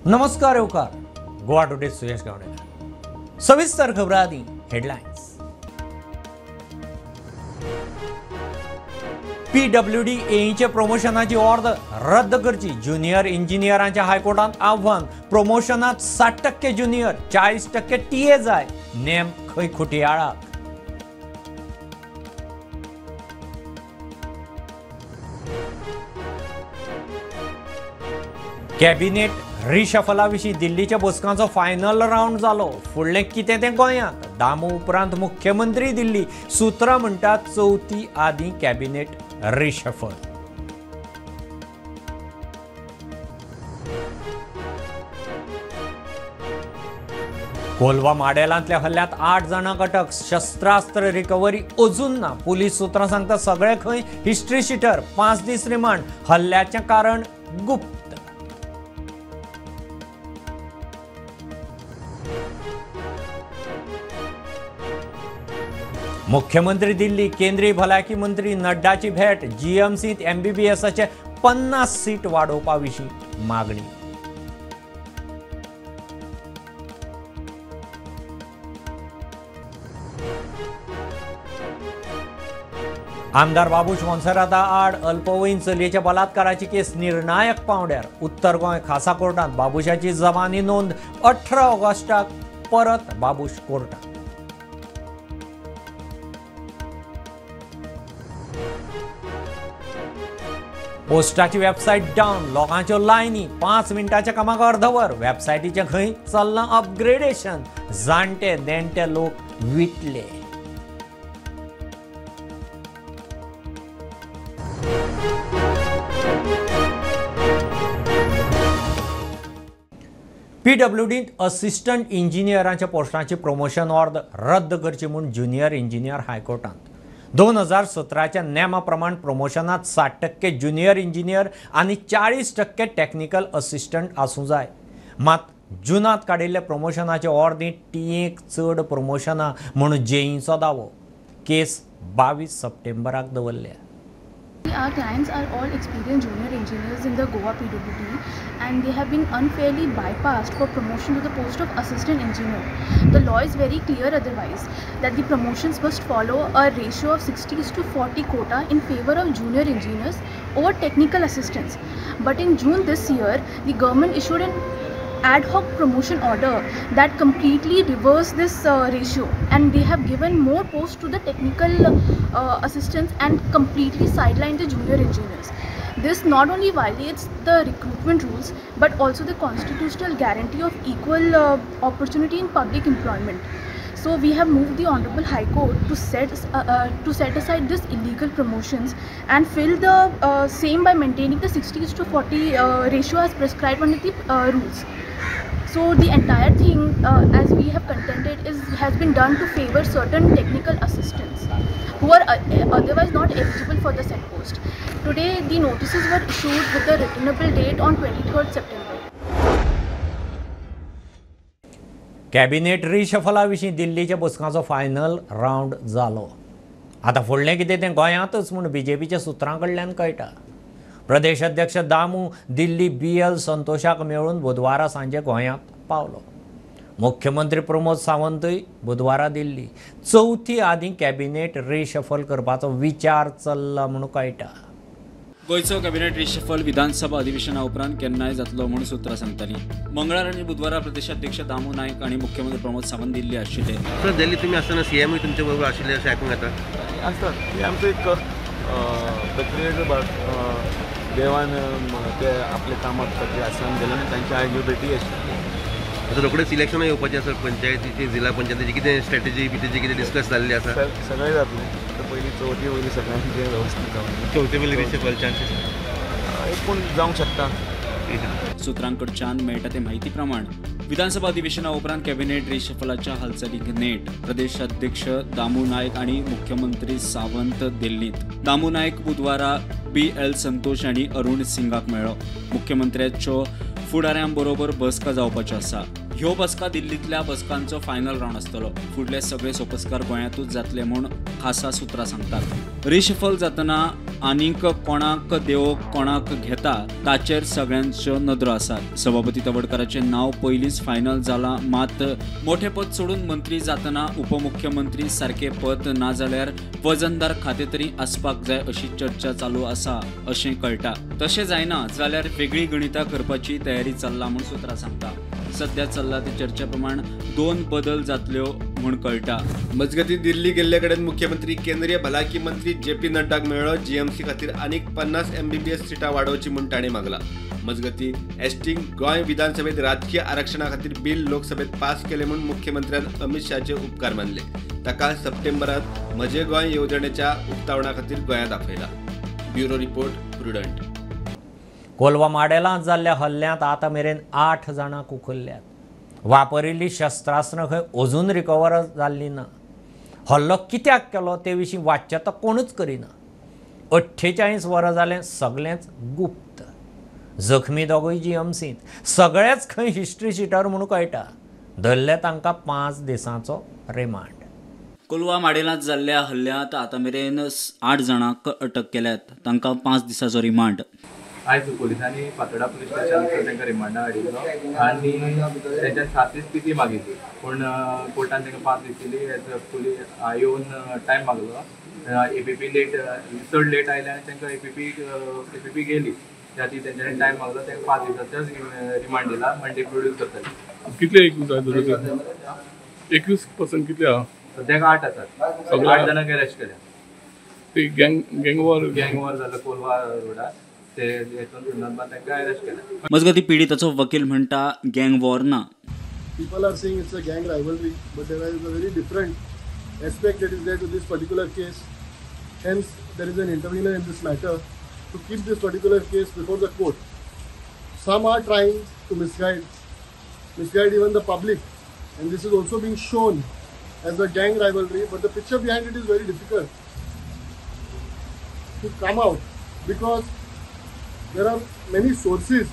नमस्कार येवकार गोवा टुडे सुयश गावडेकर सविस्तर खबरां आदी हेडलायन्स। PWD एईचे प्रमोशनाची ऑर्डर रद्द करची ज्युनियर इंजिनियरांच्या हायकोर्टात आव्हान। प्रमोशनात 60% ज्युनियर 40% टीए जाय नेम खंय खुटियाळाक। कॅबिनेट रिशफला विशीं दिल्लीच्या बसकांचो फायनल राउंड जालो। फुडलें कितें तें गोंयांत दामू उपरांत मुख्यमंत्री दिल्ली। सुत्रां म्हणटात चवथी आदी कॅबिनेट रिशफल। कोलवा माडेलांतल्या हल्ल्यांत 8 जाणांक अटक। शस्त्रास्त्र रिकव्हरी अजून ना। पुलीस सुत्रां सांगता सगळे खंय हिस्ट्री शीटर। 5 दीस रिमांड। हल्ल्याचें कारण गुप्त। मुख्यमंत्री दिल्ली केंद्रीय भलायकी मंत्री नड्डाची भेट। जीएमसीत MBBSचे 50 सीट वाडोवपा विशीं मागणी। आमदार बाबूश मोन्सेराता आड अल्पवयीन चलयेच्या बलात्काराची केस निर्णायक पांवड्यार। उत्तर गोंय खासा कोर्टात बाबूशाची जबानी नोंद। 18 ऑगस्टाक परत बाबूश कोर्टात। पोस्टाची वेबसायट डावन। लोकांच्यो लायनी 5 मिनटाच्या कामाक अर्धवर। वेबसायटीचें खंय चल्लां अपग्रेडेशन। जाणटे नेणटे लोक विटले। PWDत असिस्टंट इंजिनियरांच्या पोस्टांची प्रमोशन ऑर्डर रद्द करची म्हूण ज्युनियर इंजिनियर हायकोर्टात। 2017च्या नेमा प्रमाण प्रमोशनात 60% ज्युनियर इंजिनियर आनी 40% टेक्निकल असिस्टंट आसूं जाय। मात जुनात काडिल्ल्या प्रमोशनाचे ऑर्डरींत टीएक चड प्रमोशनां म्हूण जेईचो दावो। केस 22 सप्टेंबराक दवरल्या। Our clients are all experienced junior engineers in the Goa PWD and they have been unfairly bypassed for promotion to the post of assistant engineer. The law is very clear otherwise that the promotions must follow a ratio of 60:40 quota in favor of junior engineers over technical assistants. But in June this year, the government issued an ad hoc promotion order that completely reversed this ratio, and they have given more posts to the technical assistants and completely sidelined the junior engineers. This not only violates the recruitment rules but also the constitutional guarantee of equal opportunity in public employment. So we have moved the Honorable High Court to set aside this illegal promotions and fill the same by maintaining the 60:40 ratio as prescribed under the rules. So the entire thing, as we have contended, has been done to favor certain technical assistants who are otherwise not eligible for the said post. Today, the notices were issued with the returnable date on 23rd September. Cabinet रिशफला विशीं दिल्लीच्या बसकांचो final round जालो। आतां फुडलें कितें तें गोंयांतच म्हूण बीजेपीच्या सुत्रां कडल्यान कळटा। प्रदेश अध्यक्ष दामू दिल्ली BL संतोशाक मेळून बुधवारा सांजे गोंयांत पावलो। मुख्यमंत्री प्रमोद सावंतय बुधवारा दिल्ली। चवथी आदी कॅबिनेट रिशफल करपाचो विचार चल्ला म्हूण कळटा। गोयचो कॅबिनेट रिशफल विधानसभा अधिवेशना उपरांत केन्नाय जातलो म्हूण सुत्रां सांगतालीं। मंगळार आनी बुधवारा प्रदेशाध्यक्ष दामू नायक आनी मुख्यमंत्री प्रमोद सावंत दिल्ली आशिल्ले। सर दिल्ली तुमी आसतना CMय तुमच्या बरोबर आशिल्ले अशें आयकूंक येता। आसतात आमचो एक प्रक्रियेक देवान ते आपले कामाक खातीर आसन गेले आनी तांची आयज भेटी आशिल्ली। आता रोखडेच इलेक्शनां येवपाचें आसा पंचायतीची जिल्हा पंचायतीची कितें स्ट्रॅटेजी बिटेजी कितें डिस्कस जाल्ली आसा? सगळें जातलें तर पयलीं चवथी वयली सगळ्यांचें वेवस्थीत जावन चवथी वयली रिशफल चान्सीस पूण जावंक शकता। सूत्रांकडच्यान मेळटा ते म्हायती प्रमाण विधानसभा अधिवेशना उपरांत कॅबिनेट रिशफलाच्या हालचालीक नेट। प्रदेशाध्यक्ष दामू नायक आनी मुख्यमंत्री सावंत दिल्लीत। दामू नायक बुधवारा BL संतोष आनी अरुण सिंगाक मेळ्ळो। मुख्यमंत्र्याच्यो फुडाऱ्यां बरोबर बसका जावपाच्यो आसा। ह्यो बसका दिल्लीतल्या बसकांचो फायनल राउंड आसतलो. फुडले सगळे सोपस्कार गोंयांतूच जातले म्हूण खासा सुत्रां सांगतात. रिशफल जातना आनीक कोणाक देव कोणाक घेता ताचेर सगळ्यांच्यो नदरो आसात. सभापती तवडकराचें नांव पयलींच फायनल जालां, मात मोठे पद सोडून मंत्री जातना उपमुख्यमंत्री सारखे पद ना जाल्यार वजनदार खातें तरी आसपाक जाय अशी चर्चा चालू आसा अशें कळटा. तशें जायना जाल्यार वेगळी गणितां करपाची तयारी चल्ला म्हूण सुत्रां सांगता. सध्या चल्ला ते चर्चे प्रमाण 2 बदल जातल्यो म्हूण कळटा. मजगती दिल्ली गेल्ले कडेन मुख्यमंत्री केंद्रीय भलायकी मंत्री JP नड्डाक मेळ्ळो. GMC खातीर आनीक 50 MBBS सिटां वाडोवची म्हूण ताणें मागला. मजगती एसटीन गोंय विधानसभेत राजकीय आरक्षणा खातीर बिल लोकसभेत पास केले म्हूण मुख्यमंत्र्यान अमित शाहचे उपकार मानले. ताका सप्टेंबरांत म्हजे गोंय येवजणेच्या उक्तावणा खातीर गोंयांत आपयला. Bureau report Prudent. कोलवा माडेलांत जाल्ल्या हल्ल्यांत आतां मेरेन 8 जाणां कुखल्ल्यात. वापरिल्लीं शस्त्रास्त्रां खंय अजून रिकवर जाल्लीं ना. हल्लो कित्याक केलो ते विशीं वाच्यता कोणूच करिना. 48 वरां जालें सगळेंच गुप्त. जखमी दोगूय GMCंत. सगळेच खंय हिस्ट्री शिटर म्हणून कळटा. धरले तांकां 5 दिसांचो रिमांड. कोलवा माडेलांत जाल्ल्या हल्ल्यांत आतां मेरेन 8 जाणांक अटक केल्यात. तांकां 5 दिसांचो रिमांड. आयज पुलिसांनी फातोर्डा पुलीस स्टेशनांतल्यान तांकां रिमांडा हाडिल्लो आनी तेंच्यान 7 दीस स्थिती मागिल्ली, पूण कोर्टान तांकां 5 दीस दिली. पुलीस येवन टायम मागलो. APP लेट चड लेट आयले आनी तांकां APP गेली. त्या खातीर तेंच्यांनी टायम मागलो. तांकां 5 दिसाचो रिमांड दिला. मंडे प्रोड्यूस करतले. कितले एक्यूज पर्सन कितले आहा? सद्याक 8 आसात. 8 जाणांक अरेस्ट केल्या. ते गँग वॉर जालो कोलवा रोडार. मजगती पीडिताचो वकील म्हणटा गँग वॉर ना. People are saying it's a gang rivalry, but there is a very different aspect that is there to this particular case. Hence, there is an intervener in this matter to keep this particular case before the court. Some are trying to misguide even the public, and this is also being shown as a gang rivalry. But the picture behind it is very difficult to come out because there are many sources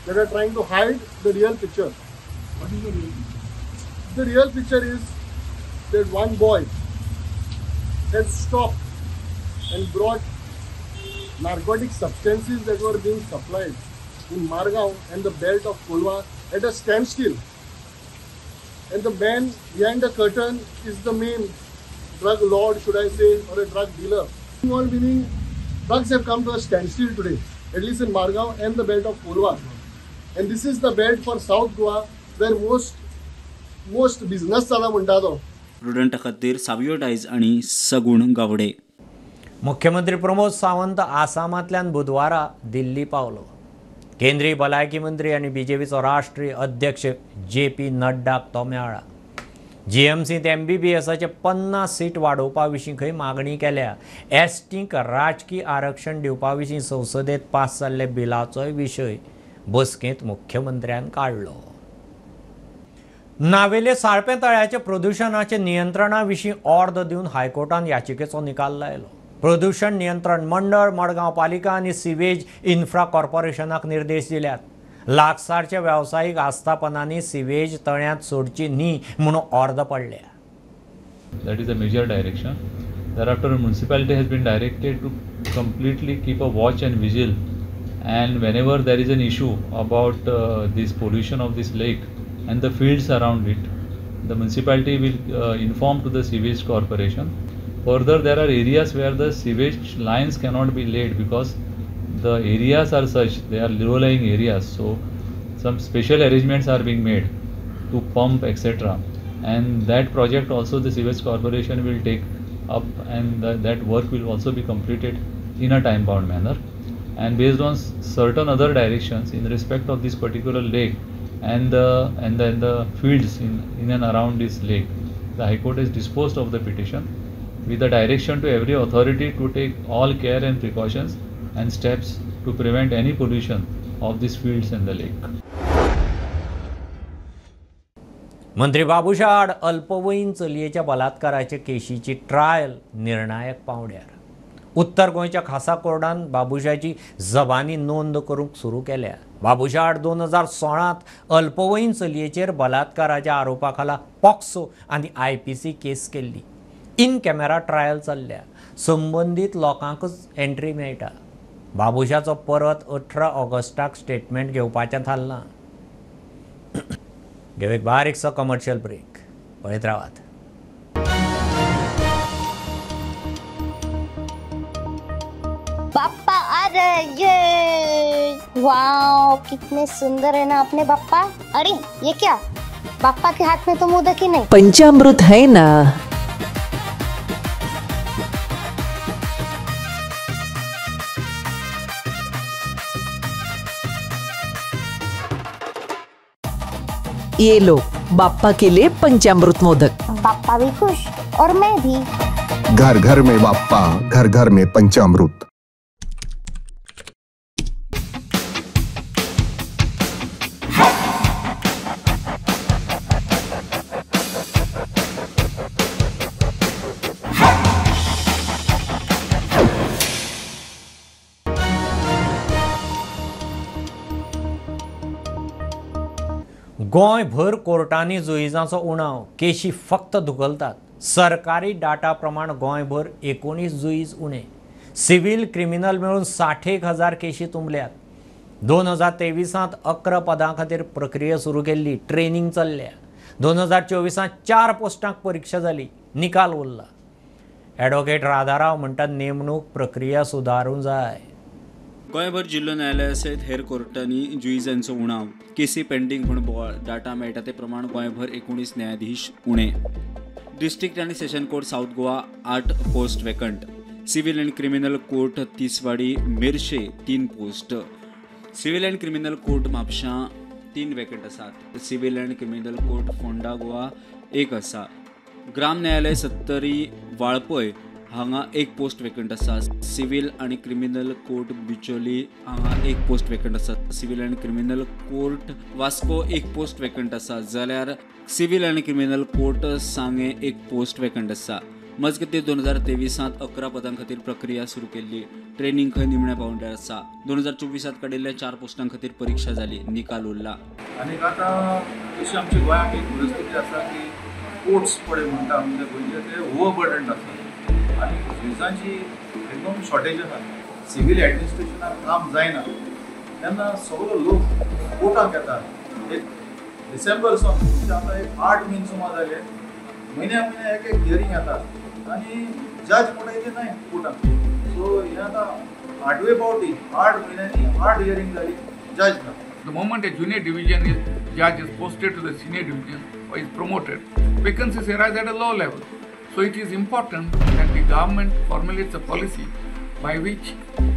that are trying to hide the real picture. What is the real picture? The real picture is that one boy had stopped and brought narcotic substances that were being supplied in Margaon and the belt of Kolwa at a standstill. And the man behind the curtain is the main drug lord, should I say, or a drug dealer. All meaning drugs have come to a standstill today, at least in Margaon and the belt of Kolwa. And this is the belt for South Goa where most business chala म्हणटा तो. Prudent खातीर Savio dyes आणि सगुण गावडे. मुख्यमंत्री प्रमोद सावंत आसामांतल्यान बुधवारा दिल्ली पावलो. केंद्रीय भलायकी मंत्री आनी BJPचो राष्ट्रीय अध्यक्ष JP नड्डाक तो मेळ्ळा. GMCंत MBBSचे 50 सीट वाडोवपा विशीं खंय मागणी केल्या. एसटीक राजकीय आरक्षण दिवपा विशीं संसदेत पास जाल्ले बिलाचोय विशय बसकेंत मुख्यमंत्र्यान काडलो. नावेले साळपे तळ्याचे प्रदुशणाचे नियंत्रणा विशीं अर्द दिवन हायकोर्टान याचिकेचो निकाल लायलो. प्रदूषण नियंत्रण मंडळ, मडगांव पालिका आनी सिवेज इन्फ्रा कॉर्पोरेशनाक निर्देश दिल्यात. लागसारच्या व्यावसायिक आस्थापनांनी सिवेज तळ्यांत सोडची न्ही म्हणून अर्द पडल्या. That is a major direction. Thereafter, municipality has been directed to completely keep a watch and vigil, and whenever there is an issue about this pollution of this lake and the fields around it, the municipality will inform to the sewage corporation. Further, there are areas where the sewage lines cannot be laid because the areas are such, they are low-lying areas, so some special arrangements are being made to pump, etc. And that project also the sewage corporation will take up, and that work will also be completed in a time-bound manner. And based on certain other directions in respect of this particular lake and the fields in and around this lake, the High Court has disposed of the petition with a direction to every authority to take all care and precautions and steps to prevent any pollution of these fields and the lake. मंत्री बाबुशा आड अल्पवयीन चलयेच्या बलात्काराचे केशीची trial निर्णायक पावड्यार. उत्तर गोंयच्या खासा कोर्टान बाबुशाची जबानी नोंद करूंक सुरू केल्या. बाबुशा आड 2016 अल्पवयीन चलयेचेर बलात्काराच्या आरोपा खाला पॉक्सो आनी IPC केस केल्ली. इन कॅमेरा ट्रायल चल्ल्या. संबंदीत लोकांकच एंट्री मेळटा. बाबुशाचो परत 18 ऑगस्टाक स्टेटमेंट घेवपाचें थारलां. घेव एक बारीकसो कमर्शियल ब्रेक. पळयत रावात. पापा आ रहे ये वाओ कितने सुंदर है ना अपने पापा. अरे ये क्या, पापा के हाथ में तो मोदक ही नहीं. पंचामृत है ना. ये लो बाप्पा के लिए पंचामृत मोदक. पापा भी खुश और मैं भी. घर घर में बाप्पा, घर घर में पंचामृत. गोंयभर कोर्टांनी जुईजांचो उणाव. केशी फक्त धुकलतात. सरकारी डाटा प्रमाण गोंयभर 19 जुईज उणे. सिव्हिल क्रिमिनल मेळून 61,000 केशी तुंबल्यात. 2023 11 पदां खातीर प्रक्रिया सुरू केल्ली. ट्रेनिंग चल्ल्या. 2024 4 पोस्टांक परीक्षा जाली. निकाल उरला. ॲडव्होकेट राधाराव म्हणटात नेमणूक प्रक्रिया सुदारूंक जाय. गोंयभर जिल्लो न्यायालया सयत हेर कोर्टांनी जुईजांचो उणाव. केसी पेंडींग म्हूण बोवाळ. डाटा मेळटा ते प्रमाण गोंयभर 19 न्यायाधीश उणे. डिस्ट्रिक्ट आनी session court south Goa 8 post vacant. Civil and criminal court Tiswadi Merces 3 post. Civil and criminal court म्हापशां 3 वेकंट आसात. Civil and criminal court Ponda Goa 1 आसा. ग्राम न्यायालय सत्तरी वाळपय हांगा 1 पोस्ट वेकंट आसा. सिव्हिल आनी क्रिमिनल कोर्ट बिचोली हांगा 1 पोस्ट वेकंट आसा. सिव्हिल आनी criminal court Vasco 1 post vacant आसा. जाल्यार सिव्हिल आनी क्रिमिनल कोर्ट सांगे 1 पोस्ट वेकंट आसा. मजगतीं 2023 11 पदां खातीर प्रक्रिया सुरू केल्ली. ट्रेनिंग खंय निमण्या पावंड्यार आसा. 2024 काडिल्ल्या 4 पोस्टां खातीर परीक्षा जाली. निकाल उरला. आनी आतां अशी आमच्या गोंयांत एक परिस्थिती आसा की कोर्ट्स पळय म्हणटा म्हणजे गोंयचे ते ओवरबर्डंड आसा आनी जुईजांची एकदम शॉर्टेज आसा. सिव्हील एडमिनिस्ट्रेशनाक काम जायना तेन्ना सगळो लोक कोर्टाक येता. एक डिसेंबरसून म्हणजे आतां एक 8 म्हयने सुमार जाले. म्हयन्या एक हियरींग येता आनी जज पळयले नाही कोर्टाक. सो हे आतां 8वे फावटी 8 म्हयन्यांनी 8 हियरींग जाली. जज ना. The moment a junior division judge is posted to the senior division or is promoted, vacancies arise at a low level. So it is important that the government formulates a policy by which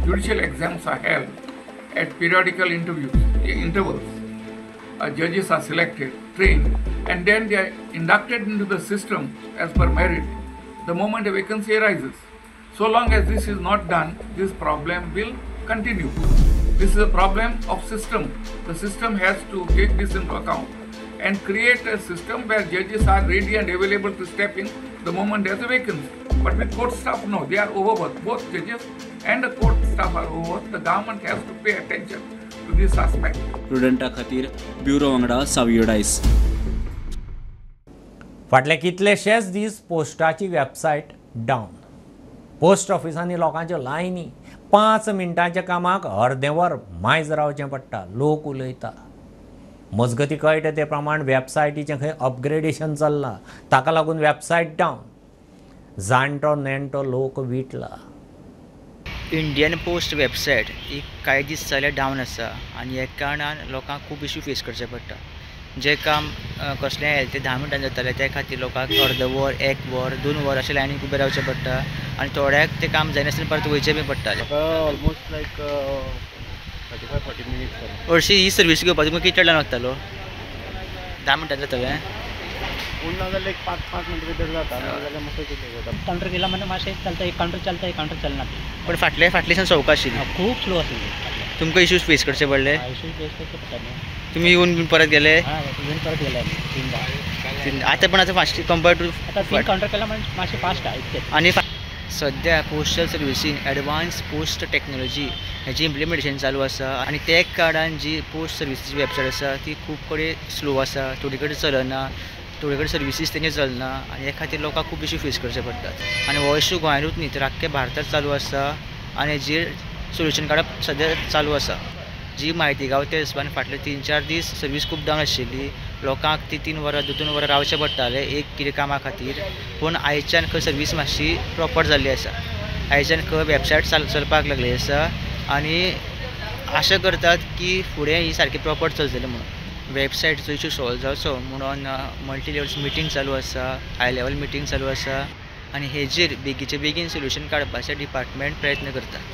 judicial exams are held at periodical intervals. Judges are selected, trained, and then they are inducted into the system as per merit the moment a vacancy arises. So long as this is not done, this problem will continue. This is a problem of system. The system has to take this into account and create a system where judges are ready and available to step in the moment there's a vacancy. But with court staff, no, they are overworked. Both judges and the court staff are overworked. The government has to pay attention to this aspect. प्रुडंटा खातीर bureau वांगडा सावियो डायस. फाटले कितलेशेच दीस पोस्टाची website down. Post ऑफिसांनी लोकांच्यो लायनी. 5 मिनटांच्या कामाक अर्देवर मायज रावचें पडटा. लोक उलयता. मजगती कळटा ते प्रमाण वेबसायटीचें खंय अपग्रेडेशन चल्लां. ताका लागून वेबसायट डावन. जाणटो नेणटो लोक विटला. इंडियन पोस्ट वेबसायट ही कांय दीस जाले डावन आसा आनी ह्या कारणान लोकांक खूब इश्यू फेस करचे पडटा. जे काम कसलेंय ते 10 मिनटां जातालें त्या खातीर लोकांक अर्द वर 1 वर 2 वर अशें लायनीक उबें रावचें पडटा आनी थोड्याक ते काम जायनासतना परत वयचें बी पडटालें. ऑलमोस्ट लायक 35-40 मिनिट्स. हरशीं ही सर्वीस घेवपाक तुमकां कितले टायम लागतालो? 10 मिनटां जातालें. पूण नाजाल्यार एक 5 मिनटां भितर जाता. नाजाल्यार मातशें कितें जाता. काउंटर केला म्हणजे मातशें चलता. एक काउंटर चलता, एक काउंटर चलना. पण फाटल्याच्यान सवकास आशिल्ली. खूब स्लो आशिल्ली. तुमकां इश्यूज फेस करचे पडले? इश्यूज फेस करचे पडटाले. तुम्ही येऊन परत गेले? येऊन परत गेले 3 आता पण आता फास्ट कंपेअर टू आता 3 काउंटर केला म्हणजे मातशें फास्ट आहे इतकें. आणि सध्या पोस्टल सर्विसीन एडवान्स पोस्ट टेक्नॉलॉजी हेची इम्प्लिमेंटेशन चालू आसा आनी ते कारणान जी पोस्ट सर्विसीची वेबसायट आसा ती खूब कडेन स्लो आसा, थोडी कडेन चलना, थोडी कडेन सर्विसीस तेंचे चलना आनी हे खातीर लोकांक खूब इश्यू फेस करचे पडटात आनी हो इश्यू गोंयांतूच न्ही तर आख्ख्या भारतांत चालू आसा आनी जी सोल्युशन काडप सद्या चालू आसा. जी म्हायती गावता त्या हिशोबान फाटले 3-4 दीस सर्वीस खूब डावन आशिल्ली, लोकांक ती 3 वरां 2 वरां रावचें पडटालें एक कितें कामा खातीर. पूण आयच्यान खंय सर्वीस मातशी प्रॉपर जाल्ली आसा, आयच्यान खंय वेबसायट चलपाक लागली आसा आनी आशा करतात की फुडें ही सारकी प्रॉपर चलतली म्हणून. वेबसायटीचो इश्यू सॉल्व जावचो म्हणून मल्टी लेवल्स मिटींग चालू आसा, हाय लेवल मिटींग चालू आसा आनी हेजेर बेगीचे बेगीन सोल्युशन काडपाचें डिपार्टमेंट प्रयत्न करता.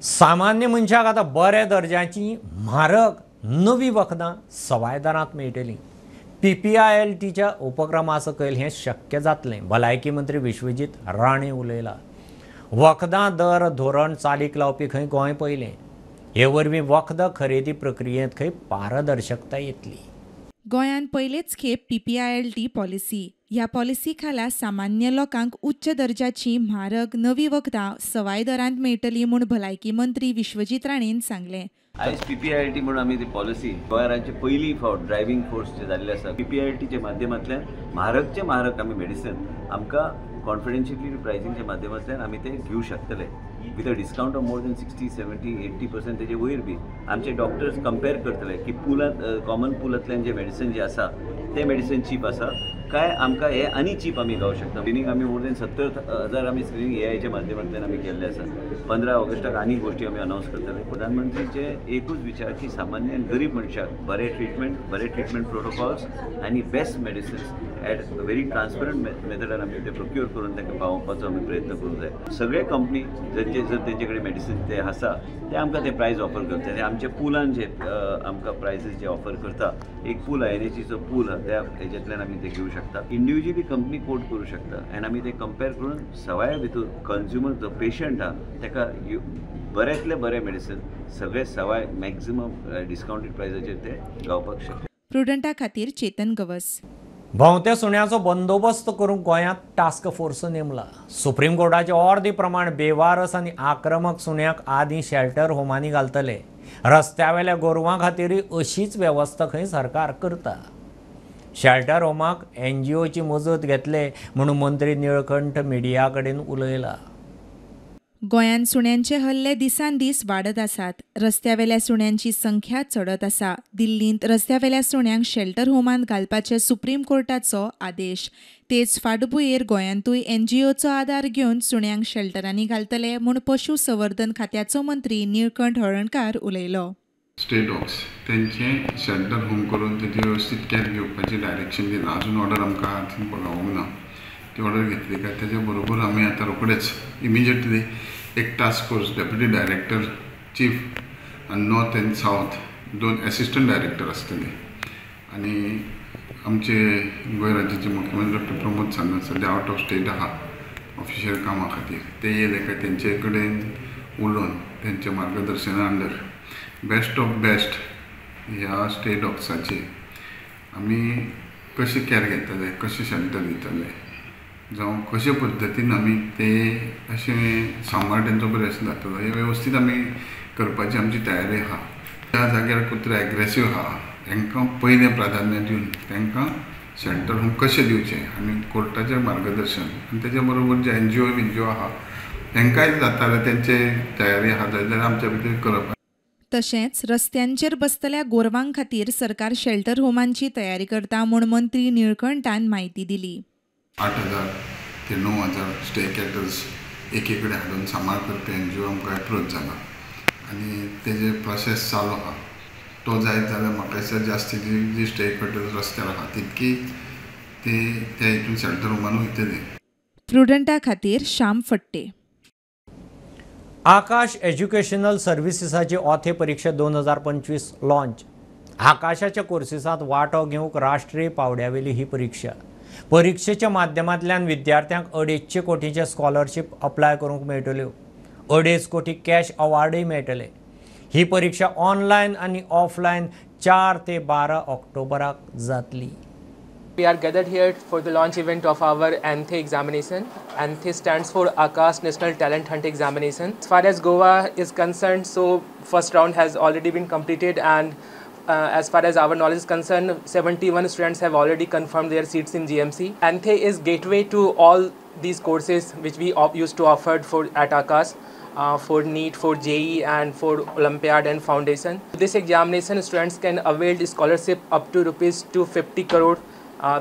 सामान्य मनशाक आतां बऱ्या दर्जाची म्हारग नवी वखदां सवाय दरांत मेळटलीं. PPILTच्या उपक्रमा सकयल हें शक्य जातलें, भलायकी मंत्री विश्वजीत राणे उलयला. वखदां दर धोरण चालीक लावपी खंय गोंय पयलें. हे वरवीं वखदां खरेदी प्रक्रियेंत खंय पारदर्शकताय येतली. गोंयांत पयलेच खेप PPILT पॉलिसी. ह्या पॉलिसी खाला सामान्य लोकांक उच्च दर्जाची म्हारग नवी वखदां सवाय दरांत मेळटली म्हूण भलायकी मंत्री विश्वजीत राणेन सांगलें. आयज PPILT म्हणून आमी ती पॉलिसी गोंयांचे पयली फावट ड्रायव्हिंग फोर्स जे जाल्ले आसा PPILTच्या माध्यमांतल्यान म्हारगचे म्हारग आमी मेडिसीन आमकां कॉन्फिडेन्शियली प्रायसींगच्या माध्यमांतल्यान आमी ते घेवं शकतले with a discount of more than 60-70-80% तेजे वयर बी आमचे डॉक्टर्स कंपेर करतले की पुलांत कॉमन पुलांतल्यान जे मेडिसीन जे आसा ते मेडिसीन चीप आसा काय आमकां हे आनी चीप आमी गावं शकता. स्क्रिनींग आमी मोर दॅन 70,000 आमी स्क्रिनींग AIच्या माध्यमांतल्यान आमी केल्ले आसा. 15 ऑगस्टाक आनी गोश्टी आमी अनावन्स करतले. प्रधानमंत्रीचे एकूच विचार की सामान्य आनी गरीब मनशाक बरे ट्रिटमेंट प्रोटोकॉल्स आनी best medicines at very transparent मेथडान आमी ते प्रोक्यूर करून तांकां पावोवपाचो आमी प्रयत्न करूंक जाय. सगळे कंपनी जर तेंचे कडेन मेडिसीन ते आसा ते आमकां ते प्रायस ऑफर करता. ते आमच्या पुलान जे आमकां प्रायसीस जे ऑफर करता, एक पूल INHचो पूल त्या हेज्यातल्यान आमी ते घेवं शकता. इंडिव्हिज्युअली कंपनी कोट करूं शकता आनी आमी ते कंपेर करून सवाय भितर कंज्युमर जो पेशंट आहा ताका बऱ्यांतले बरें मेडिसीन सगळे सवाय मॅक्झिमम डिस्काउंटेड प्रायसाचेर ते गावपाक शकता. प्रुडंटा खातीर चेतन गवस. भोंवत्या सुण्याचो बंदोबस्त करूंक गोंयांत टास्क फोर्स नेमला. सुप्रीम कोर्टाचे ऑर्दी प्रमाण बेवारस आनी आक्रमक सुण्याक आदीं शेल्टर होमांनी घालतले. रस्त्या वेल्या गोरवां खातीरय अशीच वेवस्था खंय सरकार करता. शेल्टर होमाक NGOची मजत घेतले म्हणून मंत्री निळकंठ मिडिया कडेन उलयला. गोंयांत सुण्यांचे हल्ले दिसान दीस वाडत आसात. रस्त्यावेल्या सुण्यांची संख्या चडत आसा. दिल्लींत रस्त्यावेल्या सुण्यांक शेल्टर होमांत घालपाचे सुप्रीम कोर्टाचो आदेश. तेच फाटभुंयेर गोंयांतूय NGOचो आदार घेवन सुण्यांक शेल्टरांनी घालतले म्हूण पशु संवर्धन खात्याचो मंत्री निळकंठ हळर्णकार उलयलो. स्टेट डॉग्स तेंचे शेल्टर होम करून तेजी वेवस्थीत कॅर घेवपाची डायरेक्शन दिला. अजून ऑर्डर आमकां हातीन पावूंक ना. ती ऑर्डर घेतली काय तेज्या बरोबर आमी आतां रोखडेच इमिजिएटली एक task force deputy director chief आनी north and south 2 assistant director आसतले आनी आमचे गोंय राज्याचे मुख्यमंत्री डॉक्टर प्रमोद सावंत सध्या आउट ऑफ स्टेट आहा ऑफिशियल कामा खातीर. ते येयले काय तेंचे कडेन उलोवन तेंच्या मार्गदर्शना अंडर बेस्ट ऑफ बेस्ट ह्या स्टेट डॉग्साची आमी कशें कॅर घेतले, कशें शेल्टर दितले जावं कशे पद्दतीन आमी ते अशें सांबाळ तेंचो बरें जातलो हे वेवस्थीत आमी करपाची आमची तयारी आहा. त्या जाग्यार कुत्रे एग्रेसीव आहा तांकां पयलें प्राधान्य दिवन तांकां शेल्टर होम कशें दिवचें आनी कोर्टाचें मार्गदर्शन आनी तेच्या बरोबर जे NGO आहा तांकांय जाता जाल्यार तेंचे तयारी आहा जाल्यार आमच्या भितर करप. तशेंच रस्त्यांचेर बसतल्या गोरवांक खातीर सरकार शेल्टर होमांची तयारी करता म्हूण मंत्री निळकंठान म्हायती दिली. 8,000 ते 9,000 स्टे कॅटल्स एके कडेन हाडून सांबाळ करपी NGO आमकां एप्रोच जाला आनी तेजे प्रोसेस चालू आहा. तो जायत जाल्यार म्हाका दिसता जास्तीची जी स्टे कॅटल्स रस्त्यार आहा तितकी ते त्या हितून शेल्टर होमान वयतली. प्रुडंटा खातीर श्याम फट्टे. आकाश एज्युकेशनल सर्विसेसाची ऑथे परीक्षा 2025 लॉन्च. आकाशाच्या कोर्सिसांत वांटो घेवंक राष्ट्रीय पावड्यावेली ही परीक्षा. परीक्षेच्या माध्यमांतल्यान विद्यार्थ्यांक 250 कोटींचे स्कॉलरशीप अप्लाय करूंक मेळटल्यो. 2.5 कोटी कॅश अवॉर्डय मेळटले. ही परीक्षा ऑनलायन आनी ऑफलायन 4 ते 12 ऑक्टोबराक जातली. We are gathered here for the launch event of our ANTHE examination. ANTHE stands for Akash National Talent Hunt Examination. As far as Goa is concerned, so first round has already been completed, and as far as our knowledge is concerned, 71 students have already confirmed their seats in GMC. ANTHE is gateway to all these courses which we used to offer at Akash. For NEET, for JEE and for Olympiad and Foundation. This examination, students can avail the scholarship up to rupees 250 crore.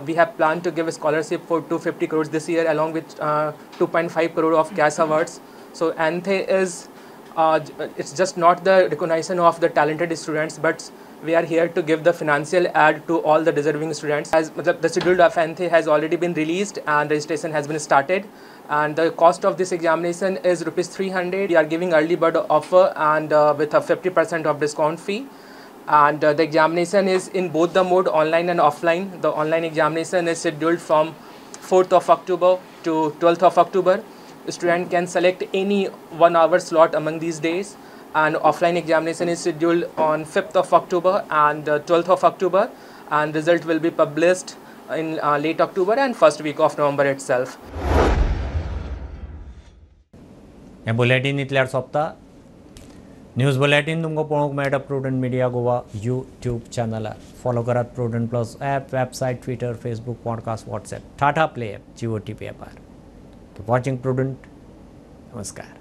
We have planned to give a scholarship for 250 crores this year, along with 2.5 crore of cash awards. So ANTHE is, it's just not the recognition of the talented students, but we are here to give the financial aid to all the deserving students. As the schedule of ANTHE has already been released and registration has been started. And the cost of this examination is rupees 300. We are giving early bird offer and with a 50% of discount fee. And the examination is in both the mode, online and offline. The online examination is scheduled from 4th of October to 12th of October. The student can select any 1 hour slot among these days. And offline examination is scheduled on 5th of October and 12th of October. And result will be published in late October and first week of November itself. हे bulletin इतल्यार सोंपता. News bulletin तुमकां पळोवंक मेळटा Prudent media Goa YouTube चॅनलार. Follow करात Prudent plus app, website, Twitter, Facebook, podcast, WhatsApp, Tata play app, Jio TV ॲपार. Keep watching Prudent. नमस्कार.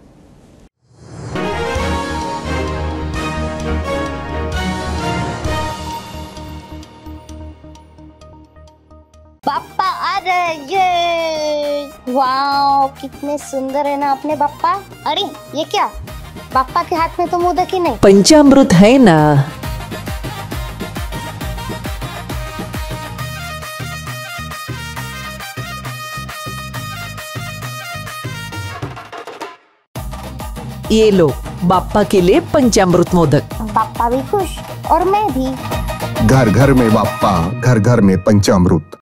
पापा आ रहे ये। वाओ कितने सुंदर है ना अपने पापा। अरे ये क्या, पापा के हाथ में तो मोदक ही नहीं। पंचामृत है ना। ये लो बाप्पा के लिए पंचामृत मोदक। पापा भी खुश और मैं भी। घर घर में बाप्पा, घर घर में पंचामृत।